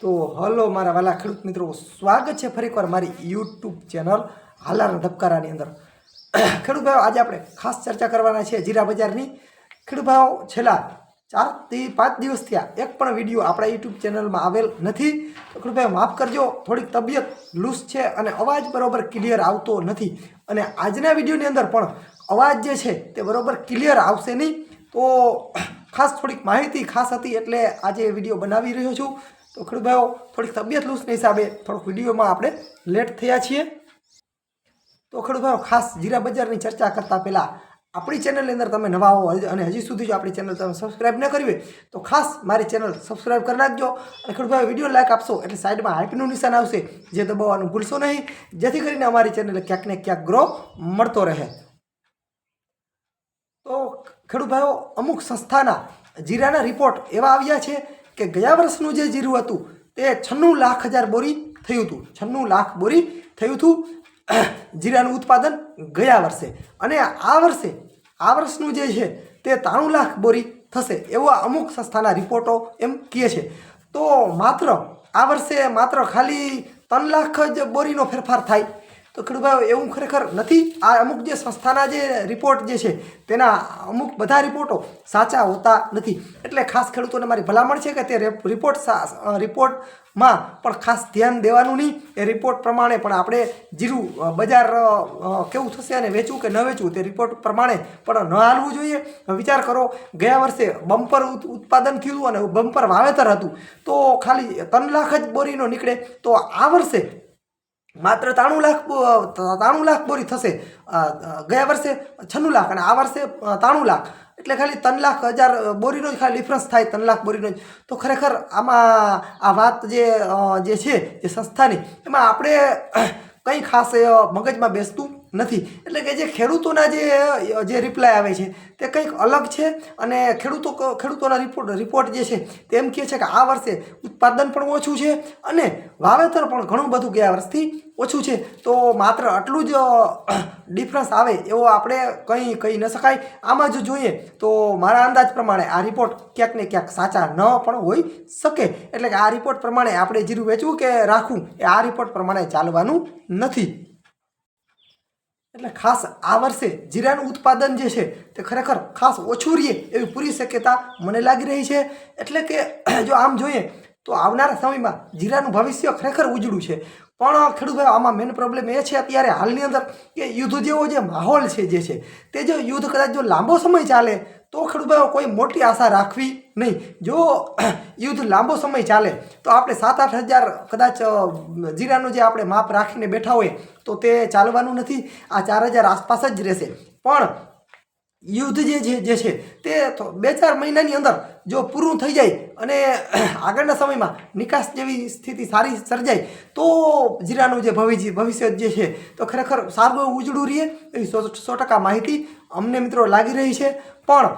તો હલો મારા વાલા ખેડૂત મિત્રો, સ્વાગત છે ફરી એકવાર મારી યુટ્યુબ ચેનલ હાલારના ધબકારાની અંદર। ખેડૂત ભાઈઓ, આજે આપણે ખાસ ચર્ચા કરવાના છે જીરા બજારની। ખેડૂત ભાઈઓ, છેલ્લા 4 થી 5 દિવસ થયા એક પણ વિડીયો આપણા યુટ્યુબ ચેનલમાં આવેલ નથી। તો ખેડૂત ભાઈઓ માફ કરજો, થોડીક તબિયત લૂઝ છે અને અવાજ બરોબર ક્લિયર આવતો નથી। અને આજના વિડીયોની અંદર પણ અવાજ જે છે તે બરોબર ક્લિયર આવશે નહીં। તો ખાસ થોડીક માહિતી ખાસ હતી એટલે આજે વિડીયો બનાવી રહ્યો છું। તો ખેડૂત ભાઈઓ, થોડીક તબિયત લૂઝના હિસાબે થોડુંક વિડીયોમાં આપણે લેટ થયા છીએ। તો ખેડૂત ભાઈઓ, ખાસ જીરા બજારની ચર્ચા કરતાં પહેલાં આપણી ચેનલની અંદર તમે નવા હો અને હજી સુધી જો આપણી ચેનલ તમે સબસ્ક્રાઈબ ન કરી હોય તો ખાસ મારી ચેનલ સબસ્ક્રાઈબ કરી નાખજો। અને ખેડૂત ભાઈઓ, વિડીયો લાઈક આપશો એટલે સાઈડમાં હાઇપનું નિશાન આવશે, જે દબાવવાનું ભૂલશો નહીં, જેથી કરીને અમારી ચેનલ ક્યાંક ને ક્યાંક ગ્રો મળતો રહે। તો ખેડૂત ભાઈઓ, અમુક સંસ્થાના જીરાના રિપોર્ટ એવા આવ્યા છે કે ગયા વર્ષનું જે જીરું હતું તે 96,00,000 બોરી થયું હતું। 96,00,000 બોરી થયું હતું જીરાનું ઉત્પાદન ગયા વર્ષે, અને આ વર્ષનું જે છે તે 93,00,000 બોરી થશે એવા અમુક સંસ્થાના રિપોર્ટો એમ કહે છે। તો માત્ર આ વર્ષે માત્ર ખાલી 3,00,000 જ બોરીનો ફેરફાર થાય તો ખેડૂત ભાઈઓ, એવું ખરેખર નથી। આ અમુક જે સંસ્થાના જે રિપોર્ટ જે છે તેના અમુક બધા રિપોર્ટો સાચા હોતા નથી। એટલે ખાસ ખેડૂતોને મારી ભલામણ છે કે તે રિપોર્ટમાં પણ ખાસ ધ્યાન દેવાનું નહીં। એ રિપોર્ટ પ્રમાણે પણ આપણે જીરું બજાર કેવું થશે અને વેચવું કે ન વેચવું તે રિપોર્ટ પ્રમાણે પણ ન હાલવું જોઈએ। વિચાર કરો, ગયા વર્ષે બમ્પર ઉત્પાદન થયું અને બમ્પર વાવેતર હતું તો ખાલી 3,00,000 જ બોરીનો નીકળે, તો આ વર્ષે માત્ર 93,00,000 બોરી થશે। ગયા વર્ષે 96,00,000 અને આ વર્ષે 93,00,000, એટલે ખાલી 3,00,000 બોરીનો જ ખાલી ડિફરન્સ થાય, 3,00,000 બોરીનો જ। તો ખરેખર આમાં આ વાત જે છે જે સંસ્થાની, એમાં આપણે કંઈ ખાસ મગજમાં બેસતું નથી। એટલે કે જે ખેડૂતોના જે રિપ્લાય આવે છે તે કંઈક અલગ છે, અને ખેડૂતોના રિપોર્ટ જે છે તે એમ કહે છે કે આ વર્ષે ઉત્પાદન પણ ઓછું છે અને વાવેતર પણ ઘણું બધું ગયા વર્ષથી ઓછું છે। તો માત્ર આટલું જ ડિફરન્સ આવે એવો આપણે કંઈ કહી ન શકાય। આમાં જો જોઈએ તો મારા અંદાજ પ્રમાણે આ રિપોર્ટ ક્યાંક ને ક્યાંક સાચા ન પણ હોઈ શકે। એટલે કે આ રિપોર્ટ પ્રમાણે આપણે જીરું વેચવું કે રાખવું એ આ રિપોર્ટ પ્રમાણે ચાલવાનું નથી। એટલે ખાસ આ વર્ષે જીરાનું ઉત્પાદન જે છે તે ખરેખર ખાસ ઓછું રહે એવી પૂરી શક્યતા મને લાગી રહી છે। એટલે કે જો આમ જોઈએ તો આવનારા સમયમાં જીરાનું ભવિષ્ય ખરેખર ઉજળું છે। પણ ખેડૂત ભાઈ, આમાં મેઇન પ્રોબ્લેમ એ છે અત્યારે હાલની અંદર કે યુદ્ધ જેવો જે માહોલ છે જે છે તે જો યુદ્ધ કદાચ જો લાંબો સમય ચાલે તો ખેડૂત ભાઈઓ કોઈ મોટી આશા રાખવી નહીં। જો યુદ્ધ લાંબો સમય ચાલે તો આપણે 7-8 હજાર કદાચ જીરાનું જે આપણે માપ રાખીને બેઠા હોય તો તે ચાલવાનું નથી, આ 4,000 આસપાસ જ રહેશે। પણ યુદ્ધ જે છે તે 2-4 મહિનાની અંદર જો પૂરું થઈ જાય અને આગળના સમયમાં નિકાસ જેવી સ્થિતિ સારી સર્જાય તો જીરાનું જે ભવિષ્ય જે છે તો ખરેખર સારું એવું ઉજળું રહે એવી 100% માહિતી અમને મિત્રો લાગી રહી છે। પણ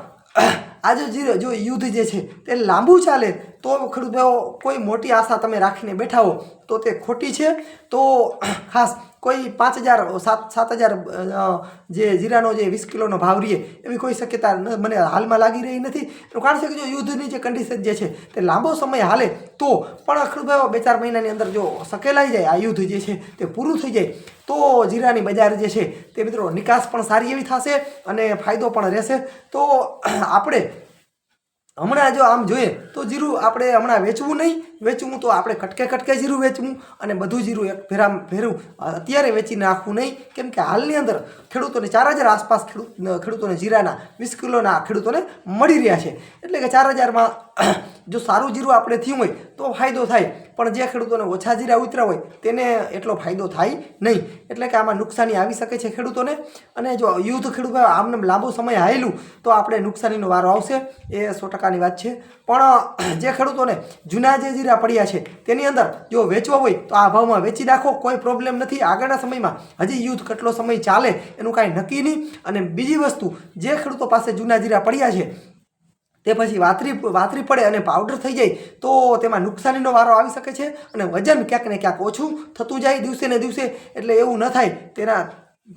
આજે જો યુદ્ધ જે છે તે લાંબુ ચાલે તો ખેડૂત ભાઈઓ, કોઈ મોટી આશા તમે રાખીને બેઠા હો તો તે ખોટી છે। તો ખાસ કોઈ 5,000-7,000 જે જીરાનો જે 20 કિલોનો ભાવ રહે એવી કોઈ શક્યતા મને હાલમાં લાગી રહી નથી। એનું કારણ છે કે જો યુદ્ધની જે કન્ડિશન જે છે તે લાંબો સમય હાલે તો પણ ખેડૂત ભાઈઓ 2-4 મહિનાની અંદર જો સકેલાઈ જાય, આ યુદ્ધ જે છે તે પૂરું થઈ જાય તો જીરાની બજાર જે છે તે મિત્રો નિકાસ પણ સારી એવી થશે અને ફાયદો પણ રહેશે। તો આપણે હમણાં જો આમ જોઈએ તો જીરું આપણે હમણાં વેચવું તો આપણે કટકે જીરું વેચવું અને બધું જીરું એક ભેરું અત્યારે વેચી નાખવું નહીં। કેમ કે હાલની અંદર ખેડૂતોને 4,000 આસપાસ ખેડૂતોને જીરાના 20 કિલોના ખેડૂતોને મળી રહ્યા છે। એટલે કે 4,000માં જો સારું જીરું આપણે થયું હોય તો ફાયદો થાય, પણ જે ખેડૂતોને ઓછા જીરા ઉતર્યા હોય તેને એટલો ફાયદો થાય નહીં। એટલે કે આમાં નુકસાની આવી શકે છે ખેડૂતોને, અને જો યુદ્ધ ખેડૂત આમને લાંબો સમય હાલ્યું તો આપણે નુકસાનીનો વારો આવશે, એ 100%ની વાત છે। પણ જે ખેડૂતોને જૂના જે જીરા પડ્યા છે તેની અંદર જો વેચવા હોય તો આ ભાવમાં વેચી નાખો, કોઈ પ્રોબ્લેમ નથી। આગળના સમયમાં હજી યુદ્ધ કેટલો સમય ચાલે એનું કાંઈ નક્કી નહીં। અને બીજી વસ્તુ, જે ખેડૂતો પાસે જૂના જીરા પડ્યા છે તે પછી વાતરી પડે અને પાવડર થઈ જાય તો તેમાં નુકસાનીનો વારો આવી શકે છે અને વજન ક્યાંક ને ક્યાંક ઓછું થતું જાય દિવસે ને દિવસે। એટલે એવું ન થાય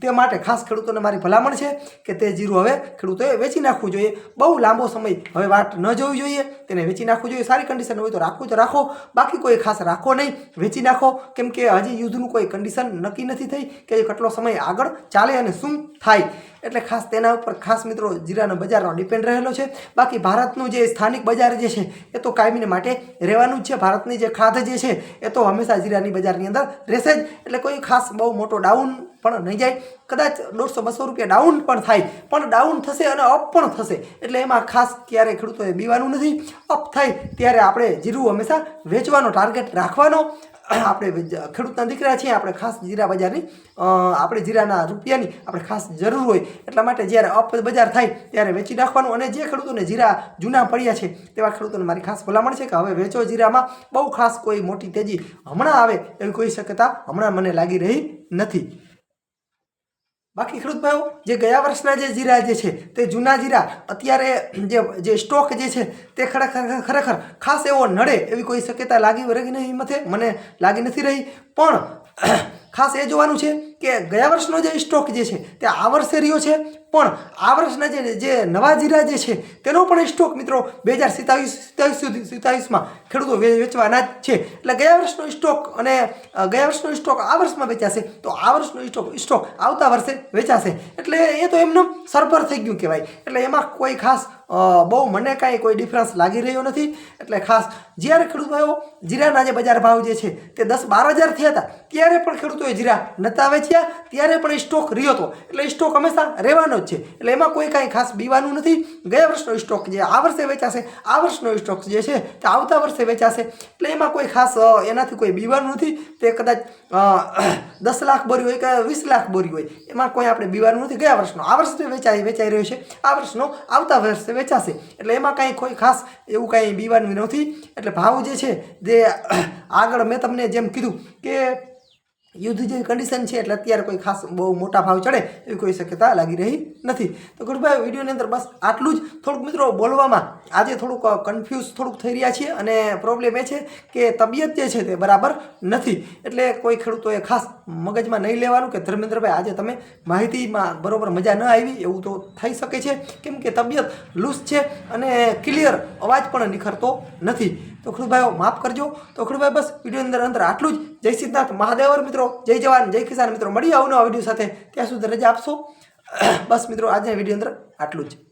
તે માટે ખાસ ખેડૂતોને મારી ભલામણ છે કે તે જીરું હવે ખેડૂતોએ વેચી નાખવું જોઈએ। બહુ લાંબો સમય હવે વાટ ન જોવી જોઈએ। તેને વેચી નાખવું જોઈએ. સારી કન્ડિશન હોય તો રાખવું તો રાખો, બાકી કોઈ ખાસ રાખો નહીં, વેચી નાખો. કેમ કે હજી યુદ્ધનું કોઈ કન્ડિશન નક્કી નથી થઈ કે કેટલો સમય આગળ ચાલે અને શું થાય. એટલે ખાસ તેના ઉપર ખાસ મિત્રો જીરાનો બજારનો ડિપેન્ડ રહેલો છે. બાકી ભારતનું જે સ્થાનિક બજાર જે છે એ તો કાયમીને માટે રહેવાનું જ છે. ભારતની જે ખાધ જે છે એ તો હંમેશા જીરાની બજારની અંદર રહેશે જ. એટલે કોઈ ખાસ બહુ મોટો ડાઉન પણ નહીં જાય. કદાચ 150-200 રૂપિયા ડાઉન પણ થાય, પણ ડાઉન થશે અને અપ પણ થશે. એટલે એમાં ખાસ ક્યારેય ખેડૂતોએ બીવાનું નથી. અપ થાય ત્યારે આપણે જીરું હંમેશા વેચવાનો ટાર્ગેટ રાખવાનો. આપણે ખેડૂતના દીકરા છીએ, આપણે ખાસ જીરા બજારની આપણે જીરાના રૂપિયાની આપણે ખાસ જરૂર હોય. એટલા માટે જ્યારે અપ બજાર થાય ત્યારે વેચી નાખવાનું. અને જે ખેડૂતોને જીરા જૂના પડ્યા છે તેવા ખેડૂતોને મારી ખાસ ભલામણ છે કે હવે વેચો જીરામાં. બહુ ખાસ કોઈ મોટી તેજી હમણાં આવે એવી કોઈ શક્યતા હમણાં મને લાગી રહી નથી. બાકી ખેડૂત ભાઈઓ, જે ગયા વર્ષના જે જીરા જે છે તે જૂના જીરા અત્યારે જે સ્ટોક જે છે તે ખરેખર ખાસ એવો નડે એવી કોઈ શક્યતા લાગી રહી નહીં મને લાગી નથી રહી. પણ ખાસ એ જોવાનું છે કે ગયા વર્ષનો જે સ્ટોક જે છે તે આ વર્ષે રહ્યો છે, પણ આ વર્ષના જે નવા જીરા જે છે તેનો પણ સ્ટોક મિત્રો 2027-માં ખેડૂતો વેચવાના જ છે. એટલે ગયા વર્ષનો સ્ટોક અને ગયા વર્ષનો સ્ટોક આ વર્ષમાં વેચાશે તો આ વર્ષનો સ્ટોક આવતા વર્ષે વેચાશે. એટલે એ તો એમનું સરભર થઈ ગયું કહેવાય. એટલે એમાં કોઈ ખાસ બહુ મને કાંઈ કોઈ ડિફરન્સ લાગી રહ્યો નથી. એટલે ખાસ જ્યારે ખેડૂત ભાઈઓ જીરાના જે બજાર ભાવ જે છે તે 10-12 હજાર થયા હતા ત્યારે પણ ખેડૂતોએ જીરા નહોતા વેચ્યા, ત્યારે પણ સ્ટોક રહ્યો હતો. એટલે સ્ટોક હંમેશા રહેવાનો જ છે. એટલે એમાં કોઈ કાંઈ ખાસ બીવાનું નથી. ગયા વર્ષનો સ્ટોક જે આ વર્ષે વેચાશે, આ વર્ષનો સ્ટોક જે છે તે આવતા વર્ષે વેચાશે. એટલે એમાં કોઈ ખાસ એનાથી કોઈ બીવાનું નથી. તે કદાચ 10 લાખ બોરી હોય કે 20 લાખ બોરી હોય, એમાં કોઈ આપણે બીવાનું નથી. ગયા વર્ષનો આ વર્ષે વેચાઈ રહ્યો છે, આ વર્ષનો આવતા વર્ષે વેચાશે. એટલે એમાં કાંઈ કોઈ ખાસ એવું કાંઈ બીવાનું નથી. એટલે ભાવ જે છે જે આગળ મેં તમને જેમ કીધું કે યુદ્ધ જેવી કન્ડિશન છે એટલે અત્યારે કોઈ ખાસ બહુ મોટા ભાવ ચડે એવી કોઈ શક્યતા લાગી રહી નથી. તો ગુરુભાઈ વિડીયોની અંદર બસ આટલું જ. થોડુંક મિત્રો બોલવામાં આજે થોડુંક કન્ફ્યુઝ થોડુંક થઈ રહ્યા છીએ અને પ્રોબ્લેમ એ છે કે તબિયત જે છે તે બરાબર નથી. એટલે કોઈ ખેડૂતોએ ખાસ મગજમાં નહીં લેવાનું કે ધર્મેન્દ્રભાઈ આજે તમે માહિતીમાં બરાબર મજા ન આવી, એવું તો થઈ શકે છે. કેમ કે તબિયત લૂઝ છે અને ક્લિયર અવાજ પણ નિખરતો નથી. તો ખેડૂતભાઈઓ માફ કરજો. તો ખેડૂતભાઈ બસ વિડીયોની અંદર આટલું જ. જય સિદ્ધનાથ મહાદેવર મિત્રો, જય જવાન જય કિસાન મિત્રો. મળી આવનો આ વિડીયો સાથે, ત્યાં સુધી રજા આપશો. બસ મિત્રો આજના વિડીયો અંદર આટલું જ.